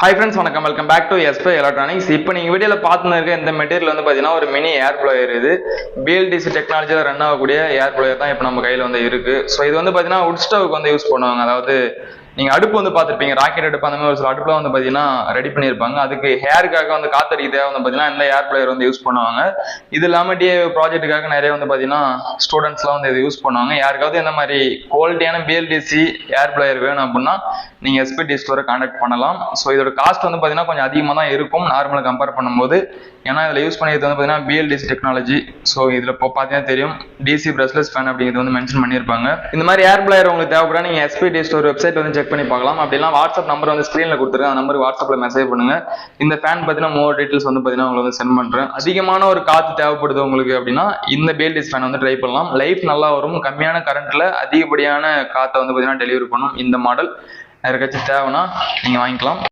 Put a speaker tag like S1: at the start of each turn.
S1: Hi friends, வணக்கம். Welcome back to SP electronics. இப்போ நீங்கள் வீடியோவில் பார்த்துன்னு இருக்க இந்த மெட்டீரியல் வந்து பார்த்தீங்கன்னா ஒரு மினி ஏர் ப்ளோயர். இது பிஎல்டிசி டெக்னாலஜியில் ரன் ஆகக்கூடிய ஏர் ப்ளோயர் தான் இப்போ நம்ம கையில் வந்து இருக்குது. ஸோ இது வந்து பார்த்தீங்கன்னா உட் ஸ்டவ்க்கு வந்து யூஸ் பண்ணுவாங்க. அதாவது நீங்கள் அடுப்பு வந்து பார்த்துருப்பீங்க, ராக்கெட் அடுப்பு அந்த மாதிரி ஒரு சில அடுப்புலாம் வந்து பார்த்தீங்கன்னா ரெடி பண்ணியிருப்பாங்க. அதுக்கு ஹேருக்காக வந்து காத்தடிக்கிறதுக்காக வந்து பார்த்தீங்கன்னா இந்த ஏர் ப்ளோயர் வந்து யூஸ் பண்ணுவாங்க. இது இல்லாமல் டிஏ ப்ராஜெக்ட்டுக்காக நிறைய வந்து பார்த்தீங்கன்னா ஸ்டூடெண்ட்ஸ்லாம் வந்து இது யூஸ் பண்ணுவாங்க. யாருக்காவது இந்த மாதிரி குவாலிட்டியான பிஎல்டிசி ஏர் ப்ளோயர் வேணும் அப்படின்னா நீங்கள் எஸ்பிடி ஸ்டோரை கான்டாக்ட் பண்ணலாம். ஸோ இதோட காஸ்ட் வந்து பார்த்தீங்கன்னா கொஞ்சம் அதிகமாக தான் இருக்கும் நார்மலாக கம்பேர் பண்ணும்போது. ஏன்னா இதில் யூஸ் பண்ணியது வந்து பார்த்தீங்கன்னா பிஎல்டிசி டெக்னாலஜி. ஸோ இதில் இப்போ பார்த்தீங்கன்னா தெரியும் டிசி பிரஷ்லெஸ் ஃபேன் அப்படிங்கிறது வந்து மென்ஷன் பண்ணியிருப்பாங்க. இந்த மாதிரி ஏர் ப்ளோயர் உங்களுக்கு தேவைப்பட நீங்கள் எஸ்பிடி ஸ்டோர் வெப்சைட் வந்து செக் பண்ணி பார்க்கலாம். அப்படிலாம் வாட்ஸ்அப் நம்பர் வந்து ஸ்க்ரீனில் கொடுத்துருக்கேன். அந்த நம்பருக்கு வாட்ஸ்அப்பில் மெசேஜ் பண்ணுங்க. இந்த ஃபேன் பார்த்தீங்கன்னா மோர் டீட்டெயில்ஸ் வந்து பார்த்தீங்கன்னா உங்களுக்கு வந்து சென்ட் பண்ணுறேன். அதிகமான ஒரு காற்று தேவைப்படுது உங்களுக்கு அப்படின்னா இந்த பிஎல்டிசி ஃபேன் வந்து ட்ரை பண்ணலாம். லைஃப் நல்லா வரும். கம்மியான கரண்ட்டில் அதிகப்படியான காற்றை வந்து பார்த்தீங்கன்னா டெலிவரி பண்ணும் இந்த மாடல். யாருக்காச்சும் தேவைன்னா நீங்கள் வாங்கிக்கலாம்.